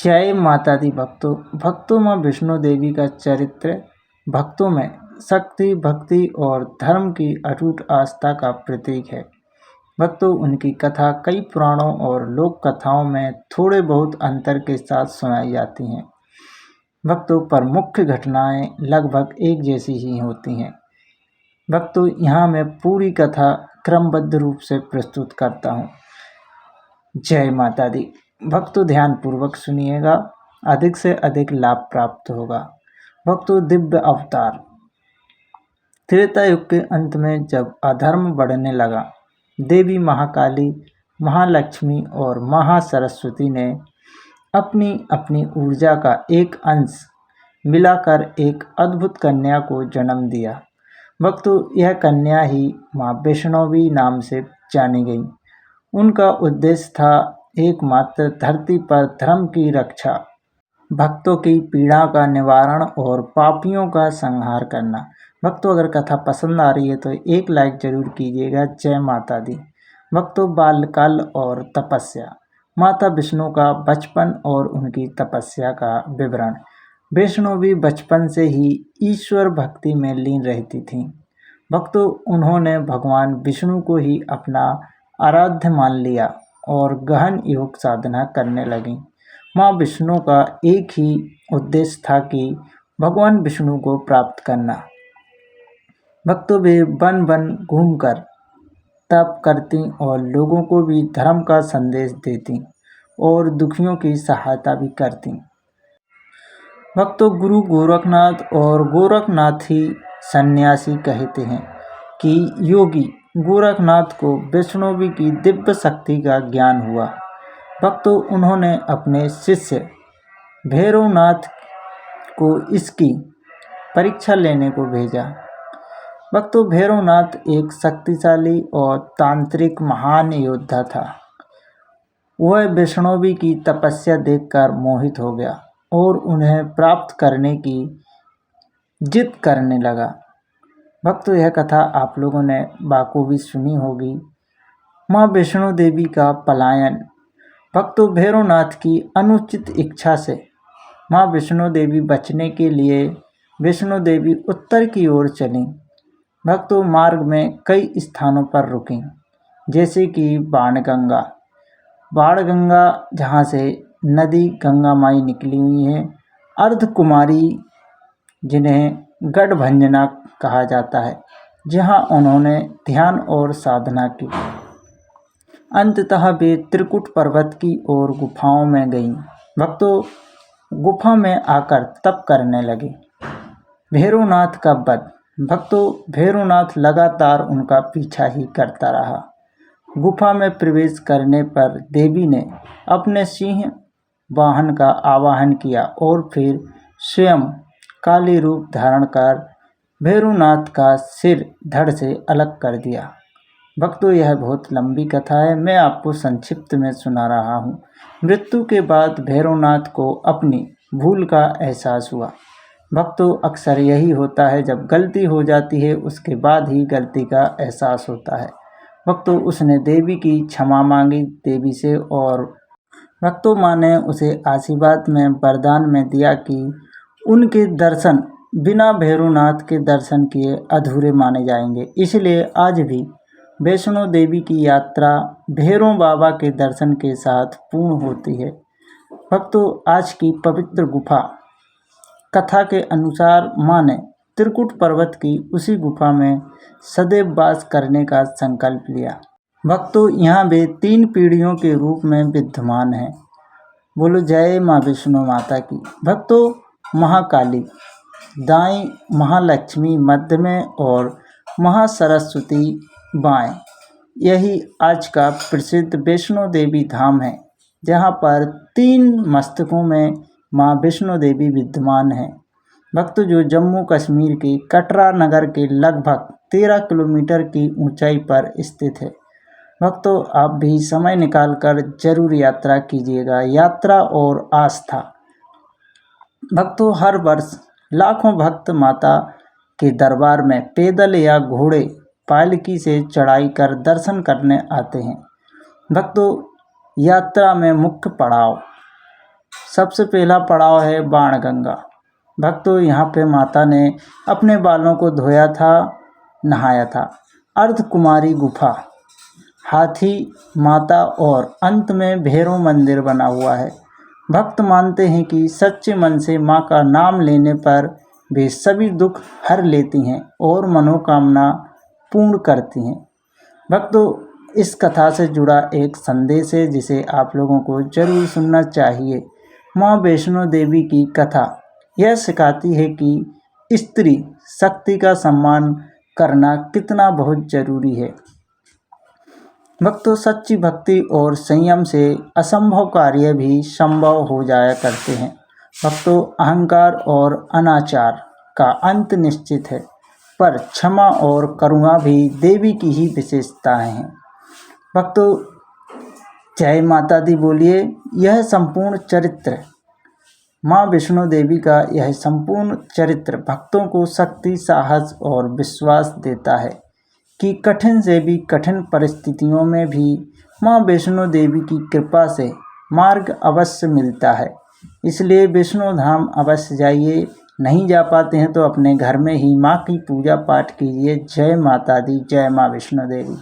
जय माता दी भक्तों माँ वैष्णो देवी का चरित्र भक्तों में शक्ति, भक्ति और धर्म की अटूट आस्था का प्रतीक है। भक्तों, उनकी कथा कई पुराणों और लोक कथाओं में थोड़े बहुत अंतर के साथ सुनाई जाती हैं। भक्तों, पर मुख्य घटनाएं लगभग एक जैसी ही होती हैं। भक्तों, यहाँ मैं पूरी कथा क्रमबद्ध रूप से प्रस्तुत करता हूँ। जय माता दी। भक्तों, ध्यान पूर्वक सुनिएगा, अधिक से अधिक लाभ प्राप्त होगा। भक्तों, दिव्य अवतार। त्रेता युग के अंत में जब अधर्म बढ़ने लगा, देवी महाकाली, महालक्ष्मी और महासरस्वती ने अपनी अपनी ऊर्जा का एक अंश मिलाकर एक अद्भुत कन्या को जन्म दिया। भक्तों, यह कन्या ही माँ वैष्णवी नाम से जानी गई। उनका उद्देश्य था एकमात्र धरती पर धर्म की रक्षा, भक्तों की पीड़ा का निवारण और पापियों का संहार करना। भक्तों, अगर कथा पसंद आ रही है तो एक लाइक जरूर कीजिएगा। जय माता दी। भक्तों, बाल्यकाल और तपस्या। माता विष्णु का बचपन और उनकी तपस्या का विवरण। वैष्णवी बचपन से ही ईश्वर भक्ति में लीन रहती थीं। भक्तों, उन्होंने भगवान विष्णु को ही अपना आराध्य मान लिया और गहन योग साधना करने लगीं। माँ विष्णु का एक ही उद्देश्य था कि भगवान विष्णु को प्राप्त करना। भक्तों, वे वन वन घूमकर तप करती और लोगों को भी धर्म का संदेश देती और दुखियों की सहायता भी करती। भक्तों, गुरु गोरखनाथ और गोरखनाथी सन्यासी कहते हैं कि योगी गोरखनाथ को वैष्णवी की दिव्य शक्ति का ज्ञान हुआ। भक्तों, उन्होंने अपने शिष्य भैरवनाथ को इसकी परीक्षा लेने को भेजा। भक्तों, भैरवनाथ एक शक्तिशाली और तांत्रिक महान योद्धा था। वह वैष्णवी की तपस्या देखकर मोहित हो गया और उन्हें प्राप्त करने की जिद करने लगा। भक्तों, यह कथा आप लोगों ने बाखूबी सुनी होगी। माँ वैष्णो देवी का पलायन। भक्तों, भैरवनाथ की अनुचित इच्छा से माँ वैष्णो देवी बचने के लिए वैष्णो देवी उत्तर की ओर चलीं। भक्तों, मार्ग में कई स्थानों पर रुकीं, जैसे कि बाणगंगा, जहाँ से नदी गंगा माई निकली हुई है। अर्धकुमारी, जिन्हें गढ़भंजना कहा जाता है, जहाँ उन्होंने ध्यान और साधना की। अंततः वे त्रिकुट पर्वत की ओर गुफाओं में गईं। भक्तों, गुफा में आकर तप करने लगे। भैरवनाथ का वध। भक्तों, भैरवनाथ लगातार उनका पीछा ही करता रहा। गुफा में प्रवेश करने पर देवी ने अपने सिंह वाहन का आवाहन किया और फिर स्वयं काली रूप धारण कर भैरवनाथ का सिर धड़ से अलग कर दिया। भक्तों, यह बहुत लंबी कथा है, मैं आपको संक्षिप्त में सुना रहा हूँ। मृत्यु के बाद भैरवनाथ को अपनी भूल का एहसास हुआ। भक्तों, अक्सर यही होता है, जब गलती हो जाती है उसके बाद ही गलती का एहसास होता है। भक्तों, उसने देवी की क्षमा मांगी देवी से और भक्तों, माँ ने उसे आशीर्वाद में वरदान में दिया कि उनके दर्शन बिना भैरवनाथ के दर्शन किए अधूरे माने जाएंगे। इसलिए आज भी वैष्णो देवी की यात्रा भैरव बाबा के दर्शन के साथ पूर्ण होती है। भक्तों, आज की पवित्र गुफा कथा के अनुसार माँ ने त्रिकुट पर्वत की उसी गुफा में सदैव वास करने का संकल्प लिया। भक्तों, यहाँ वे 3 पीढ़ियों के रूप में विद्यमान हैं। बोलो जय माँ विष्णु माता की। भक्तों, महाकाली दाएं, महालक्ष्मी मध्य में और महासरस्वती बाएं। यही आज का प्रसिद्ध वैष्णो देवी धाम है, जहाँ पर 3 मस्तकों में माँ वैष्णो देवी विद्यमान है। भक्तों, जो जम्मू कश्मीर के कटरा नगर के लगभग 13 किलोमीटर की ऊंचाई पर स्थित है। भक्तों, आप भी समय निकालकर जरूर यात्रा कीजिएगा। यात्रा और आस्था। भक्तों, हर वर्ष लाखों भक्त माता के दरबार में पैदल या घोड़े पालकी से चढ़ाई कर दर्शन करने आते हैं। भक्तों, यात्रा में मुख्य पड़ाव सबसे पहला पड़ाव है बाणगंगा। भक्तों, यहाँ पे माता ने अपने बालों को धोया था, नहाया था। अर्धकुमारी गुफा, हाथी माता और अंत में भैरव मंदिर बना हुआ है। भक्त मानते हैं कि सच्चे मन से माँ का नाम लेने पर वे सभी दुख हर लेती हैं और मनोकामना पूर्ण करती हैं। भक्तों, इस कथा से जुड़ा एक संदेश है जिसे आप लोगों को जरूर सुनना चाहिए। माँ वैष्णो देवी की कथा यह सिखाती है कि स्त्री शक्ति का सम्मान करना कितना बहुत जरूरी है। भक्तों, सच्ची भक्ति और संयम से असंभव कार्य भी संभव हो जाया करते हैं। भक्तों, अहंकार और अनाचार का अंत निश्चित है, पर क्षमा और करुणा भी देवी की ही विशेषताएं हैं। भक्तों, जय माता दी बोलिए। यह संपूर्ण चरित्र माँ वैष्णो देवी का यह संपूर्ण चरित्र भक्तों को शक्ति, साहस और विश्वास देता है कि कठिन से भी कठिन परिस्थितियों में भी माँ वैष्णो देवी की कृपा से मार्ग अवश्य मिलता है। इसलिए वैष्णो धाम अवश्य जाइए। नहीं जा पाते हैं तो अपने घर में ही माँ की पूजा पाठ कीजिए। जय माता दी, जय माँ वैष्णो देवी।